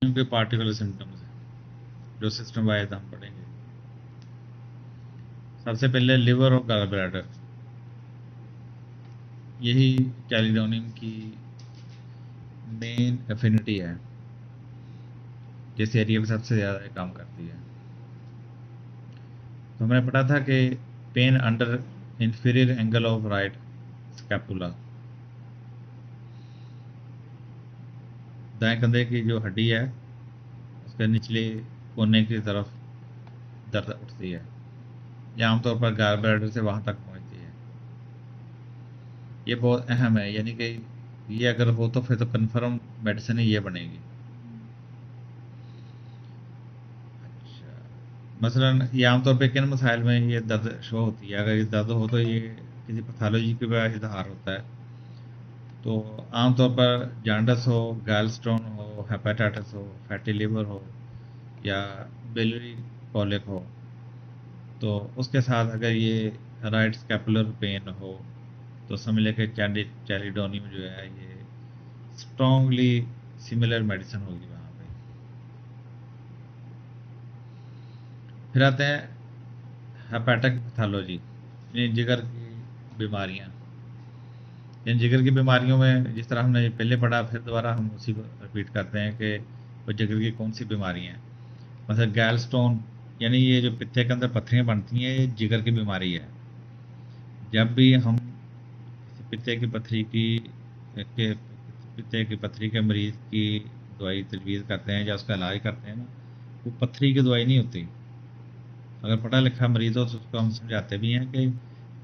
के particular symptoms हैं जो सिस्टम वाइज हम पढ़ेंगे। सबसे पहले लिवर और गॉल ब्लैडर, यही कैलिडोनियम की मेन एफिनिटी है, जिस एरिया पे सबसे ज़्यादा काम करती है। तो हमने पढ़ा था कि pain under inferior angle of right scapula, दाएं कंधे की जो हड्डी है उसके निचले कोने की तरफ दर्द उठती है, ये आमतौर पर गॉल ब्लैडर से वहां तक पहुंचती है। ये बहुत अहम है, यानी कि ये अगर हो तो फिर तो कन्फर्म मेडिसिन ही ये बनेगी। अच्छा, मसलन ये आमतौर पे किन मसाइल में ये दर्द शो होती है? अगर ये दर्द हो तो ये किसी पैथोलॉजी के वजह इजहार होता है। तो आमतौर पर जॉन्डिस हो, गैलस्टोन हो, हेपेटाइटिस हो, फैटी लिवर हो या बिलियरी कॉलिक हो, तो उसके साथ अगर ये राइट स्कैपुलर पेन हो तो समझ लें कि चैलिडोनियम जो है ये स्ट्रॉन्गली सिमिलर मेडिसिन होगी वहाँ पे। फिर आते हैं हेपेटिक पैथोलॉजी, यानी जिगर की बीमारियाँ। इन जिगर की बीमारियों में जिस तरह हमने पहले पढ़ा, फिर दोबारा हम उसी को रिपीट करते हैं कि वो जिगर की कौन सी बीमारियाँ हैं। मतलब गैल स्टोन, यानी ये जो पित्ते के अंदर पत्थरियाँ बनती हैं, ये जिगर की बीमारी है। जब भी हम किसी पित्ते की पत्थरी के पित्ते की पत्थरी के मरीज की दवाई तजवीज़ करते हैं या उसका इलाज करते हैं ना, वो पत्थरी की दवाई नहीं होती। अगर पढ़ा लिखा मरीज हो तो उसको हम समझाते भी हैं कि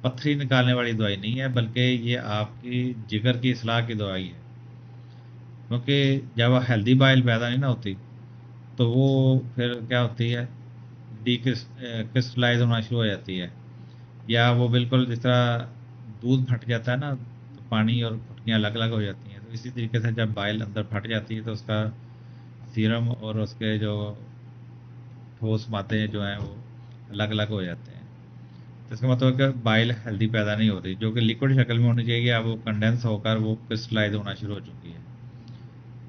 पत्थरी निकालने वाली दवाई नहीं है, बल्कि ये आपकी जिगर की इस्लाह की दवाई है। क्योंकि जब हेल्दी बाइल पैदा नहीं ना होती तो वो फिर क्या होती है, क्रिस्टलाइज होना शुरू हो जाती है, या वो बिल्कुल जिस तरह दूध फट जाता है ना, तो पानी और फुटकियाँ अलग अलग हो जाती हैं, तो इसी तरीके से जब बाइल अंदर फट जाती है तो उसका सीरम और उसके जो ठोस मात्रे जो हैं वो अलग अलग हो जाते हैं। तो इसका मतलब है कि बाइल हेल्दी पैदा नहीं हो रही, जो कि लिक्विड शक्ल में होनी चाहिए, अब वो कंडेंस होकर वो क्रिस्टलाइज होना शुरू हो चुकी है।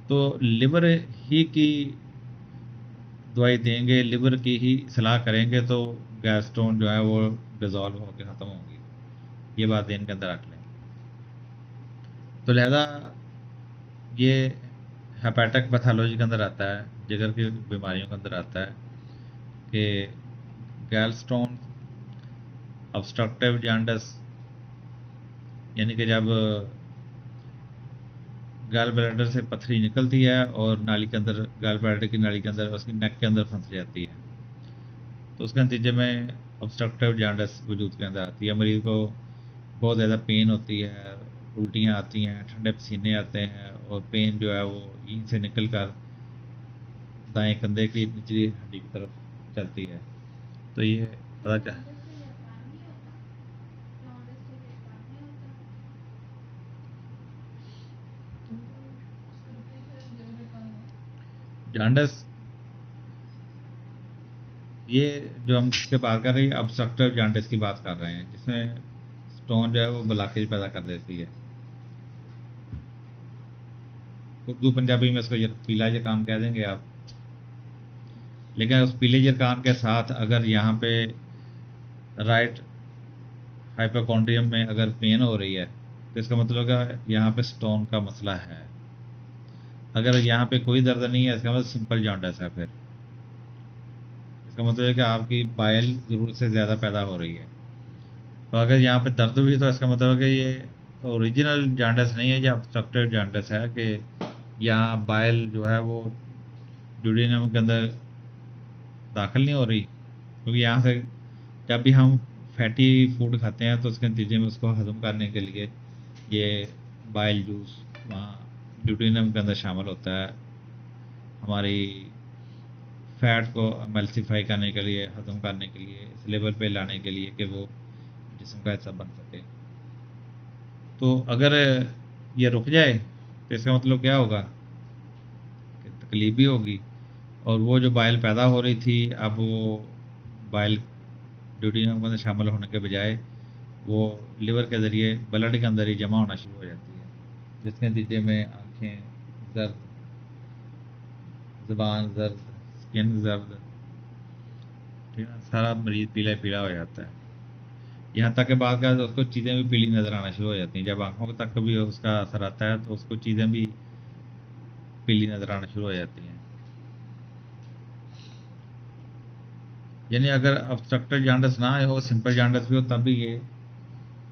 तो लिवर ही की दवाई देंगे, लिवर की ही सलाह करेंगे तो गैस स्टोन जो है वो डिजॉल्व होकर ख़त्म होंगी। ये बात इनके अंदर रख लें। तो लिहाजा ये हेपेटिक पैथोलॉजी के अंदर आता है, जिगर की बीमारियों के अंदर आता है कि गैल स्टोन, ऑब्स्ट्रक्टिव जॉन्डिस, यानी कि जब गॉल ब्लैडर से पथरी निकलती है और नाली के अंदर, गॉल ब्लैडर की नाली के अंदर, उसकी नेक के अंदर फंस जाती है, तो उसके नतीजे में ऑब्स्ट्रक्टिव जॉन्डिस वजूद के अंदर आती है। मरीज को बहुत ज़्यादा पेन होती है, उल्टियाँ आती हैं, ठंडे पसीने आते हैं और पेन जो है वो यहीं से निकल कर दाएं कंधे की निचली हड्डी की तरफ चलती है। तो ये पता क्या जॉन्डिस, ये जो हम इसके बात कर रहे हैं ऑब्स्ट्रक्टिव जॉन्डिस की बात कर रहे हैं, जिसमें स्टोन जो है वो ब्लॉकेज पैदा कर देती है। उर्दू पंजाबी में इसको पीला जुकाम कह देंगे आप। लेकिन उस पीले जुकाम के साथ अगर यहाँ पे राइट हाइपोकॉन्ड्रियम में अगर पेन हो रही है तो इसका मतलब है यहाँ पे स्टोन का मसला है। अगर यहाँ पे कोई दर्द नहीं है, इसका मतलब सिंपल जॉन्डिस है। फिर इसका मतलब है कि आपकी बाइल ज़रूरत से ज़्यादा पैदा हो रही है। तो अगर यहाँ पे दर्द हुई तो इसका मतलब है कि ये ओरिजिनल जॉन्डिस नहीं है, ये ऑब्स्ट्रक्टिव जॉन्डिस है कि यहाँ बाइल जो है वो ड्यूडेनम के अंदर दाखिल नहीं हो रही। क्योंकि यहाँ से जब भी हम फैटी फूड खाते हैं तो उसके नतीजे में उसको हजम करने के लिए ये बाइल जूस वहाँ ड्यूडेनम के अंदर शामिल होता है, हमारी फैट को एमल्सिफाई करने के लिए, हजम करने के लिए, इस लेवल पे लाने के लिए कि वो जिस्म का हिस्सा बन सके। तो अगर ये रुक जाए तो इसका मतलब क्या होगा कि तकलीफ भी होगी, और वो जो बाइल पैदा हो रही थी, अब वो बाइल ड्यूटेरियम के अंदर शामिल होने के बजाय वो लिवर के ज़रिए ब्लड के अंदर ही जमा होना शुरू हो जाती है, जिसके नतीजे में आँखें, दर्द, ज़ुबान दर्द, स्किन दर्द, ठीक है, सारा मरीज पीला पीला हो जाता है। यहाँ तक के बाद का उसको चीज़ें भी पीली नज़र आना शुरू हो जाती हैं। जब आंखों तक भी उसका असर आता है तो उसको चीज़ें भी पीली नज़र आना शुरू हो जाती हैं। यानी अगर ऑब्स्ट्रक्टिव जॉन्डिस ना हो, सिंपल जॉन्डिस भी हो, तब भी ये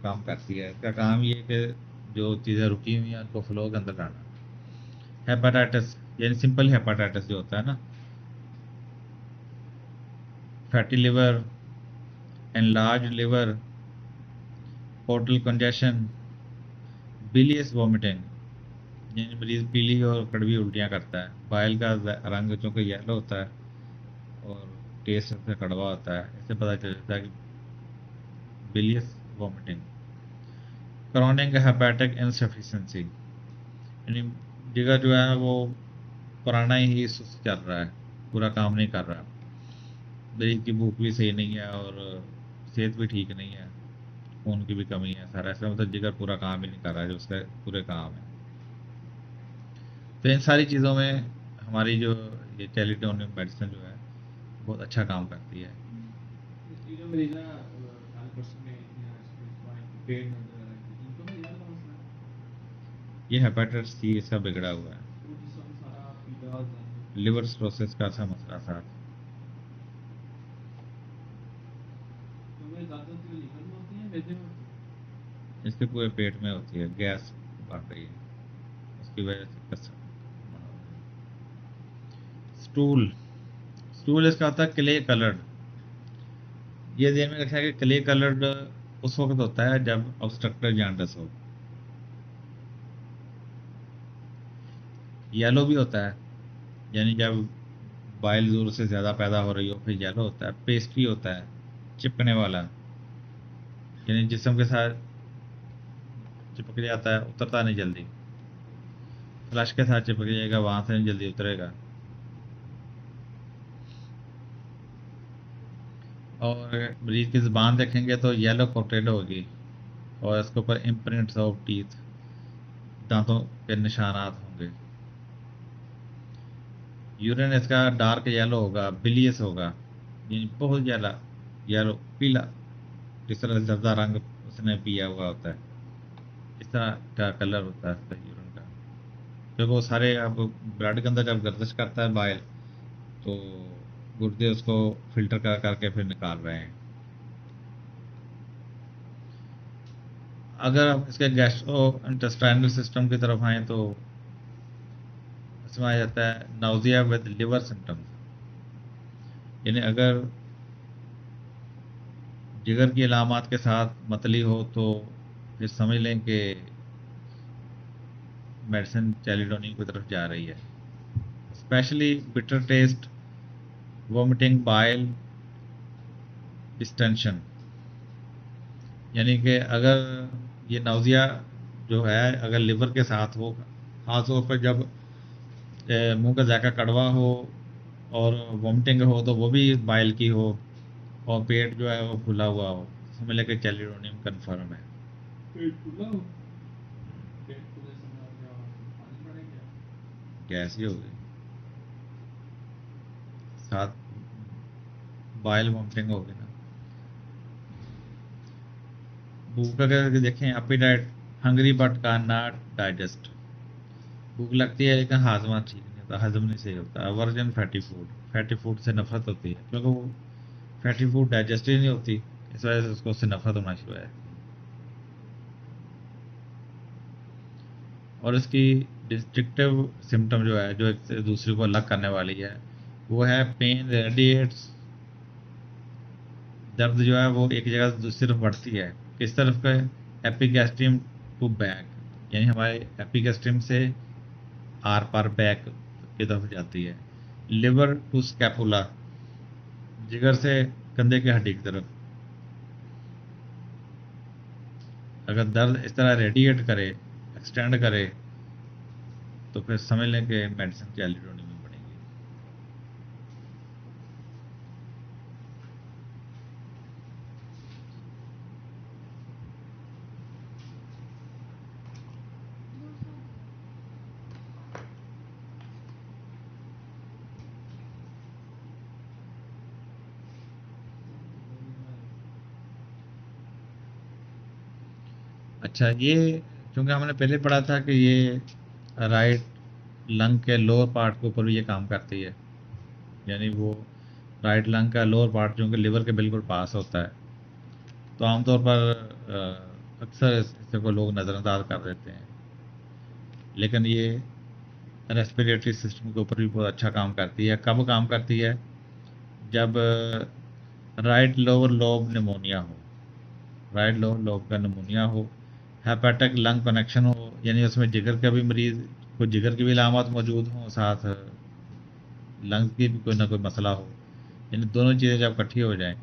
काम करती है। इसका काम ये है कि जो चीज़ें रुकी हुई हैं उनको फ्लो के अंदर लाना। हेपेटाइटिस यानी सिंपल हेपेटाइटिस जो होता है ना, fatty liver, enlarge liver, portal congestion, bilious vomiting, यानी मरीज पीली और कड़वी उल्टियाँ करता है। बाइल का रंग चूँकि येलो होता है और टेस्ट से कड़वा होता है, इससे पता चल जाता है कि बिलियस वोमिटिंग। क्रॉनिक हेपेटिक इनसफिशिएंसी, यानी जिगर जो है वो पुराना ही सुस्त चल रहा है, पूरा काम नहीं कर रहा। मरीज की भूख भी सही नहीं है और सेहत भी ठीक नहीं है, खून की भी कमी है, सारा ऐसा मतलब जिगर पूरा काम ही नहीं कर रहा है जो उसका पूरे काम है। तो इन सारी चीज़ों में हमारी जो ये टेलीटोनिक मेडिसिन जो है बहुत अच्छा काम करती है। ये जो मरीज ना काल परसों में यहाँ स्पाइन पेट दर्द वगैरह की, इनको भी इलाज का मसला है। ये हेपेटाइटिस सी इसका बिगड़ा हुआ है, वो जिसम सारा पीला दर्द, लिवर सिरोसिस का सा मसला साथ। तो वो ज़्यादा तो लीवर में होती है, मैदे में होती है। इसके पूरे पेट में होती है, गैस बढ़ रही है, उसकी वजह से कसर बना हुआ है। स्टूल, स्टूल इसका होता है क्ले कलर्ड। ये ध्यान में रखना है कि क्ले कलर्ड उस वक्त होता है जब ऑब्स्ट्रक्टिव जॉन्डिस हो। येलो भी होता है, यानी जब बाइल जोर से ज़्यादा पैदा हो रही हो फिर येलो होता है। पेस्ट्री होता है, चिपकने वाला, यानी जिस्म के साथ चिपक जाता है, उतरता नहीं जल्दी। फ्लश के साथ चिपक जाएगा, वहां से नहीं जल्दी उतरेगा। और मरीज की ज़ुबान देखेंगे तो येलो कोटेड होगी और इसके ऊपर इम्प्रिंट्स ऑफ टीथ, दांतों के निशानात होंगे। यूरिन इसका डार्क येलो होगा, बिलियस होगा, यानी बहुत ज़्यादा येलो पीला, जिस तरह से जर्दा रंग उसने पिया हुआ होता है, इस तरह का कलर होता है इसका यूरिन का। क्योंकि वो सारे अब ब्लड के अंदर जब गर्दिश करता है बाइल, तो गुर्दे उसको फिल्टर कर करके फिर निकाल रहे हैं। अगर हम इसके गैस्ट्रो इंटेस्टाइनल सिस्टम की तरफ आए तो इसमें आ जाता है नाउजिया विद लिवर सिम्टम्स। यानी अगर जिगर की अलामात के साथ मतली हो तो फिर समझ लें कि मेडिसिन चैलिडोनिन की तरफ जा रही है। Specially bitter taste, vomiting, bile, distension, यानी कि अगर ये नाउजिया जो है अगर लिवर के साथ हो, खासतौर पर जब मुंह का जायका कड़वा हो और वोमिटिंग हो तो वो भी बाइल की हो और पेट जो है वो फूला हुआ हो, समझ लें कि चैलिडोनियम कन्फर्म है। पेट फूला हो, पेट फूले से ना क्या पानी पड़े क्या? गैस ही हो गई, साथ बाइल वोमिटिंग हो गई ना। भूख अगर देखें, appetite, hungry but can not digest, भूख लगती है लेकिन हाजमा ठीक नहीं होता, हजम नहीं सही होता। Aversion fatty food, fatty food से नफरत होती है क्योंकि वो फैटी फूड डाइजेस्ट ही नहीं होती, इस वजह से उसको उससे नफरत होना शुरू है। और इसकी डिस्ट्रिक्टिव सिम्टम जो है जो एक से दूसरे को अलग करने वाली है वो है पेन रेडिएट्स, दर्द जो है वो एक जगह से दूसरी तरफ बढ़ती है। किस तरफ का? एपिगैस्ट्रियम टू बैक, यानी हमारे एपिगैस्ट्रियम से आर पार बैक की तरफ जाती है। लिवर टू स्कैपुला, जिगर से कंधे की हड्डी की तरफ। अगर दर्द इस तरह रेडिएट करे, एक्सटेंड करे, तो फिर समझ लें कि मेडिसिन चैलिडोनिन में पड़ेगी। अच्छा, ये क्योंकि हमने पहले पढ़ा था कि ये राइट लंग के लोअर पार्ट के ऊपर भी ये काम करती है, यानी वो राइट लंग का लोअर पार्ट जो कि लिवर के बिल्कुल पास होता है। तो आमतौर पर अक्सर इसे को लोग नज़रअंदाज कर देते हैं, लेकिन ये रेस्पिरेटरी सिस्टम के ऊपर भी बहुत अच्छा काम करती है। कब काम करती है? जब राइट लोअर लोब निमोनिया हो, राइट लोअर लोब का निमोनिया हो, हेपेटिक लंग कनेक्शन हो, यानी उसमें जिगर का भी मरीज को जिगर की भी अलामत मौजूद हों, साथ लंग्स की भी कोई ना कोई मसला हो, यानी दोनों चीज़ें जब इकट्ठी हो जाएं,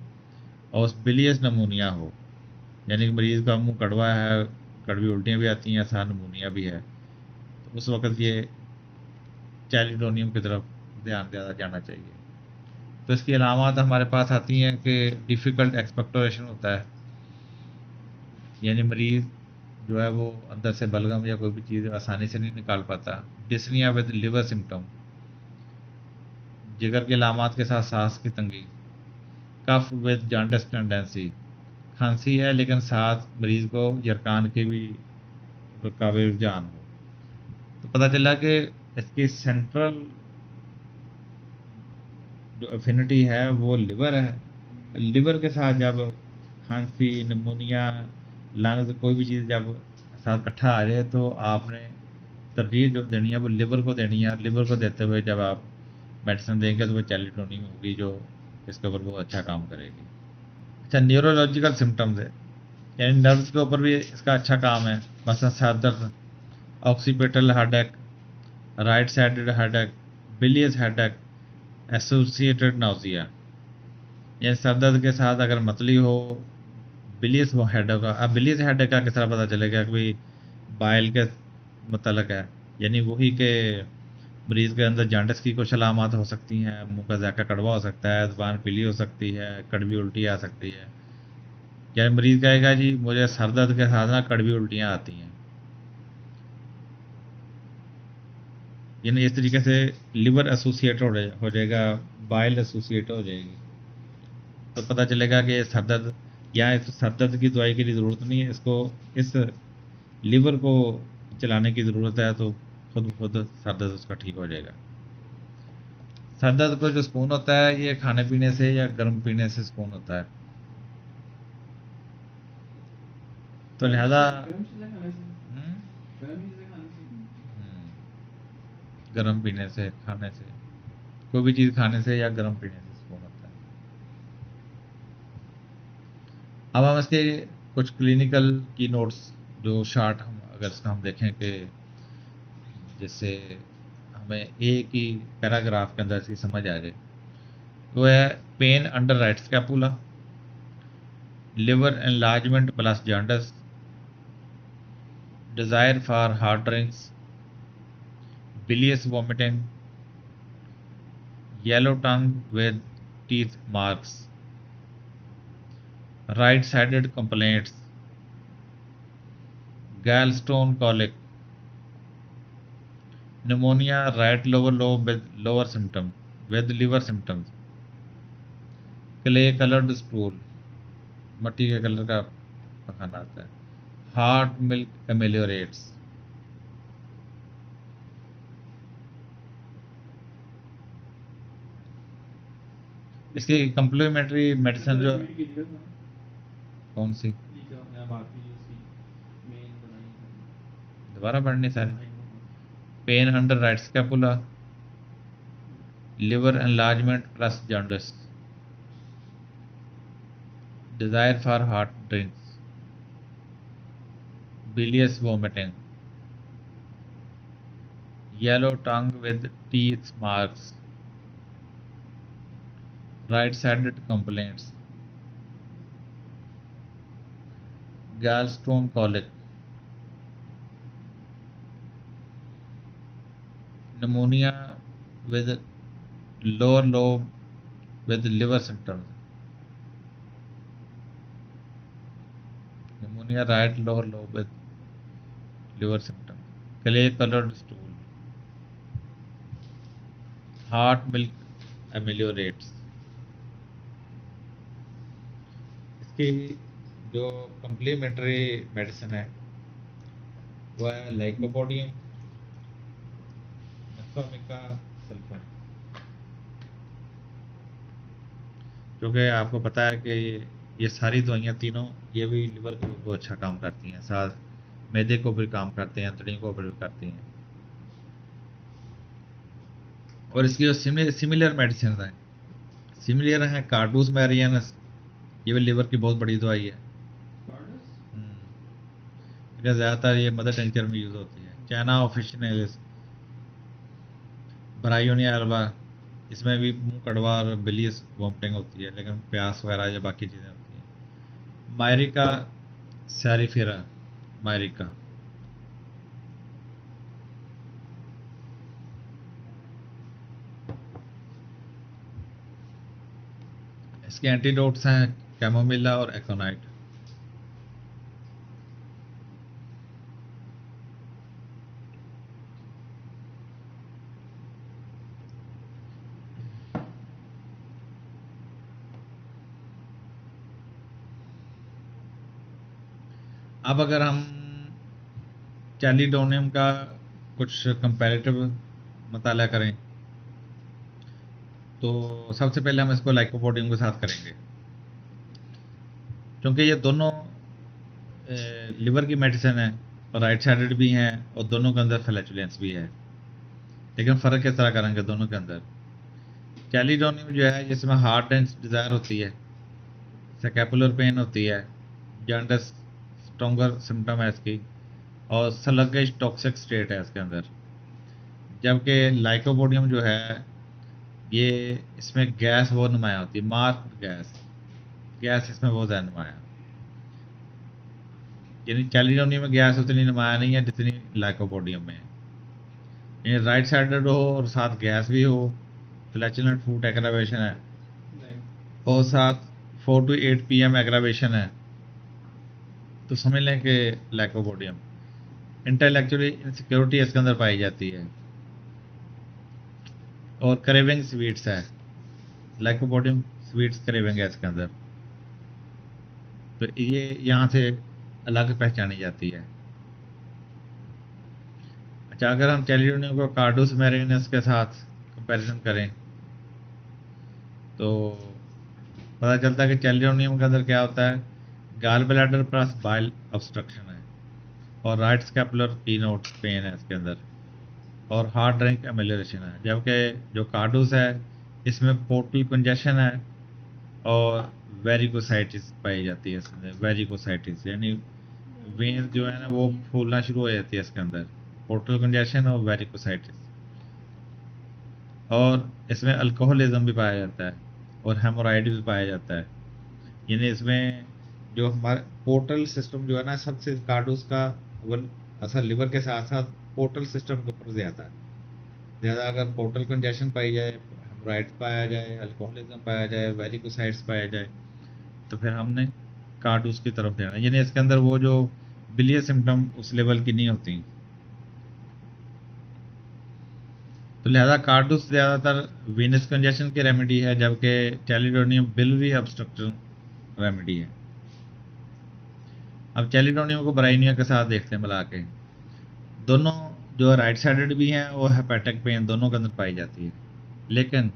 और उस बिलियस नमूनिया हो, यानी कि मरीज़ का मुंह कड़वा है, कड़वी उल्टियाँ भी आती हैं, साथ नमूनिया भी है, तो उस वक्त ये चैलिडोनियम की तरफ ध्यान दिया जाना चाहिए। तो इसकी अलामत हमारे पास आती हैं कि डिफ़िकल्ट एक्सपेक्टोरेशन होता है, यानी मरीज़ जो है वो अंदर से बलगम या कोई भी चीज़ आसानी से नहीं निकाल पाता। डिस्निया विद लिवर सिम्टम, जिगर की अलामत के साथ सांस की तंगी। कफ विद जॉन्डिस टेंडेंसी, खांसी है लेकिन साथ मरीज को यरकान की भी का भी रुझान हो। तो पता चला कि इसकी सेंट्रल जो अफिनिटी है वो लिवर है। लिवर के साथ जब खांसी, निमोनिया, लंग्स कोई भी चीज़ जब साथ इकट्ठा आ जाए तो आपने तरजीह जो देनी है वो लिवर को देनी है। लिवर को देते हुए जब आप मेडिसिन देंगे तो वो चैलिटोनियम होगी जो इसके ऊपर बहुत अच्छा काम करेगी। अच्छा, न्यूरोलॉजिकल सिम्टम्स है, यानी नर्व्स के ऊपर भी इसका अच्छा काम है। मसलन सर दर्द, occipital headache, right sided headache, bilious headache, associated nausea, यानी सर दर्द के साथ अगर मतली हो, बिलियस वो हेडेक का। अब बिलियस हेडेक का किस तरह पता चलेगा कि भाई बाइल के मतलब है, यानी वही के मरीज के अंदर जॉन्डिस की कुछ अलामत हो सकती हैं, मुंह का जायका कड़वा हो सकता है, ज़ुबान पीली हो सकती है, कड़वी उल्टी आ सकती है। यानी मरीज कहेगा जी मुझे सर दर्द के साथ ना कड़वी उल्टियाँ आती हैं, यानी इस तरीके से लिवर एसोसिएट हो जाएगा, बाइल एसोसिएट हो जाएगी, तो पता चलेगा कि सर दर्द, या इस सर दर्द की दवाई की ज़रूरत नहीं है, इसको इस लिवर को चलाने की ज़रूरत है, तो खुद ब खुद सर दर्द उसका ठीक हो जाएगा। सर दर्द को जो सुकून होता है ये खाने पीने से या गर्म पीने से सुकून होता है, तो लिहाजा गर्म चीज़ें खाने से, हम्म, गर्म चीज़ें खाने से। गर्म पीने से, खाने से, कोई भी चीज़ खाने से या गर्म पीने से सुकून होता है। अब हम इसके कुछ क्लिनिकल की नोट्स जो शार्ट हम अगर इसका हम देखें कि जिससे हमें एक ही पैराग्राफ के अंदर इसकी समझ आ जाए, वो है pain under right scapula, liver enlargement plus jaundice, desire for hard drinks, bilious vomiting, yellow tongue with teeth marks, right-sided complaints, gallstone colic, pneumonia, right lower lobe with lower symptom, with liver symptoms, clay colored stool, मट्टी के colour का पखाना आता है, heart milk एमेलियोरेट्स। इसकी complementary medicine पहले जो read कीजिएगा था, कौन सी, ये जो आपने बात की जो उसकी मेन बनाई है। दोबारा पढ़नी सारी। I know. Pain under right scapula, liver enlargement plus jaundice, desire for hot drinks, bilious vomiting, yellow tongue with teeth marks, right-sided complaints, gallstone colic, pneumonia with lower lobe with liver symptoms, pneumonia right lower lobe with liver symptoms, clay colored stool, heart milk ameliorates। इसकी जो complementary medicine है वो है lycopodium, nux vomica, sulphur. क्योंकि आपको पता है कि ये सारी दवाइयाँ तीनों, ये भी लिवर के ऊपर अच्छा काम करती हैं, साथ मैदे को भी काम करते हैं, अंतड़ी को भी करती हैं। और इसकी जो सिमिलर मेडिसिन है, सिमिलर है कार्डूस मैरियनस, ये भी लिवर की बहुत बड़ी दवाई है। कार्डस? लेकिन ज़्यादातर ये मदर टिंचर में यूज़ होती है। चाइना ऑफिशियलिस, ब्रायोनिया अल्बा, इसमें भी मुंह कड़वा और बिलीस वॉमिटिंग होती है, लेकिन प्यास वगैरह या बाकी चीज़ें होती हैं। मायरिका सैरिफेरा, मायरिका, इसके एंटीडोट्स हैं कैमोमिला और एकोनाइट। अब अगर हम चैलिडोनियम का कुछ कंपैरेटिव मताला करें, तो सबसे पहले हम इसको लाइकोपोडियम के साथ करेंगे, क्योंकि ये दोनों लिवर की मेडिसिन है और राइट साइडेड भी हैं, और दोनों के अंदर फ्लैचुलेंस भी है। लेकिन फ़र्क किस तरह करेंगे दोनों के अंदर? चैलिडोनियम जो है, जिसमें हार्ट एंड डिज़ायर होती है, स्कैपुलर पेन होती है, जॉन्डिस स्ट्रॉन्गर सिम्टम है इसकी, और स्लगिश टॉक्सिक स्टेट है इसके अंदर। जबकि लाइकोपोडियम जो है, ये इसमें गैस बहुत नुमाया होती है, मार्क गैस, गैस इसमें बहुत ज़्यादा नुमाया। यानी चैलिडोनियम में गैस उतनी नुमाया नहीं है जितनी लाइकोपोडियम में है। यानी राइट साइडेड हो और साथ गैस भी हो, फ्लैचुलेंट फूड एग्रावेशन है, Like, और साथ 4 to 8 PM एग्रावेशन है, तो समझ लें कि लाइकोपोडियम। इंटेलेक्चुअली इनसिक्योरिटी इसके अंदर पाई जाती है, और क्रेविंग स्वीट्स है, लाइकोपोडियम स्वीट्स क्रेविंग है इसके अंदर। तो ये यहाँ से अलग पहचानी जाती है। अच्छा, अगर हम चैलिडोनियम को कार्डूस मैरिनस के साथ कंपैरिजन करें, तो पता चलता है कि चैलिडोनियम के अंदर क्या होता है, gall bladder plus bile obstruction है, और राइट स्कैपुलर कीनोट पेन है इसके अंदर, और हार्ट ड्रिंक एमेलियोरेशन है। जबकि जो कार्डूस है, इसमें पोर्टल कंजेशन है, और वेरिकोसाइटिस पाई जाती है इसके अंदर। वेरिकोसाइटिस यानी वेन जो है ना, वो फूलना शुरू हो जाती है इसके अंदर, पोर्टल कंजेशन और वेरिकोसाइटिस। और इसमें अल्कोहलिज्म भी पाया जाता है, और हेमोराइड भी पाया जाता है। यानी इसमें जो हमारा पोर्टल सिस्टम जो है ना, सबसे कार्डोस का वो असर लिवर के साथ साथ पोर्टल सिस्टम के ऊपर ज़्यादा है। ज़्यादा अगर पोर्टल कंजेशन पाई जाए, हेमोराइड पाया जाए, अल्कोहलिज्म पाया जाए, वेरिकोसाइट्स पाया जाए, तो फिर हमने कार्डोस की तरफ जाना है। यानी इसके अंदर वो जो बिलियस सिम्टम उस लेवल की नहीं होती, तो लिहाजा कार्डोस ज़्यादातर वीनस कंजेशन की रेमेडी है, जबकि चैलिडोनियम बिलरी ऑब्स्ट्रक्शन रेमेडी है। अब चैलिडोनियम को ब्राइनिया के साथ देखते हैं मिला के। दोनों जो राइट साइडेड भी हैं, वो हेपेटिक पेन दोनों के अंदर पाई जाती है, लेकिन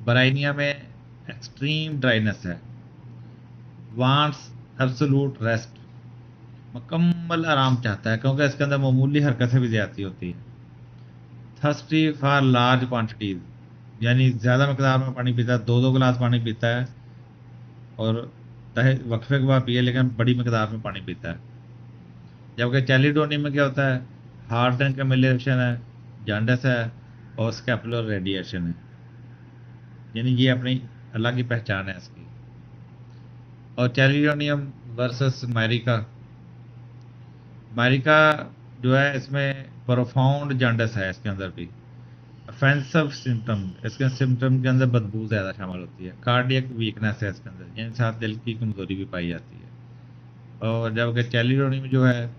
ब्राइनिया में एक्सट्रीम ड्राइनेस है, वांट्स एब्सोलूट रेस्ट, मुकम्मल आराम चाहता है, क्योंकि इसके अंदर मामूली हरकतें भी ज़्यादा होती है। थर्स्टी फॉर लार्ज क्वांटिटीज, यानी ज़्यादा मकदार में पानी पीता है, 2-2 गिलास पानी पीता है, और चाहे वक्फे के बाद पिए, लेकिन बड़ी मकदार में पानी पीता है। जबकि चैलिडोनियम में क्या होता है, हार्ट एंड कम्युलेशन है, जॉन्डिस है, और स्कैपुलर रेडिएशन है। यानी ये अपनी अलग ही पहचान है इसकी। और चैलिडोनियम वर्सेस मैरिका, मैरिका जो है, इसमें प्रोफाउंड जॉन्डिस है इसके अंदर भी, ऑफेंसिव सिम्टम, इसके सिम्टम के अंदर बदबू ज़्यादा शामिल होती है, कार्डियक वीकनेस है इसके अंदर, यानी साथ दिल की कमजोरी भी पाई जाती है। और जबकि चैलिडोनियम जो है,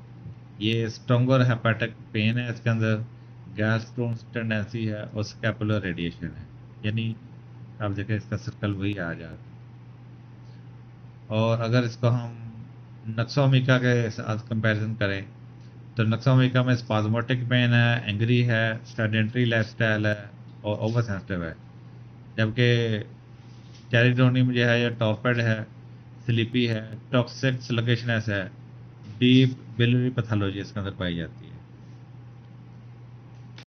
ये स्ट्रॉन्गर हेपेटिक पेन है इसके अंदर, गैस्ट्रोन टेंडेंसी है, और स्कैपुलर रेडिएशन है। यानी आप देखें इसका सर्कल वही आ जाए। और अगर इसको हम नक्सोमिका के साथ कंपैरिजन करें, तो नक्सोमिका में स्पाज्मोटिक पेन है, एंग्री है, सेडेंटरी लाइफस्टाइल है और ओवर सेंसिटिव है। जबकि कैरिडोनियम जो है ये टॉर्पेड है, स्लीपी है, टॉक्सिक स्लगिशनेस है, डीप बिलियरी पैथोलॉजी इसके अंदर पाई जाती है।